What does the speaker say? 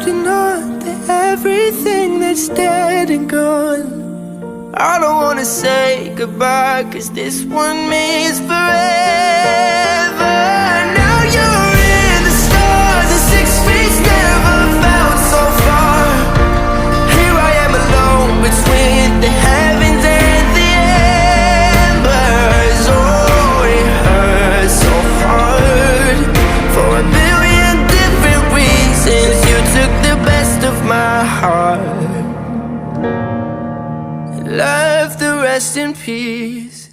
holding on to everything that's dead and gone. I don't wanna say goodbye, 'cause this one means forever. Now you're in the stars, and 6 feet never felt so far. Here I am alone between the heavens and the embers. Oh, it hurts so hard. For a billion different reasons, you took the best of my heart, left the rest in peace.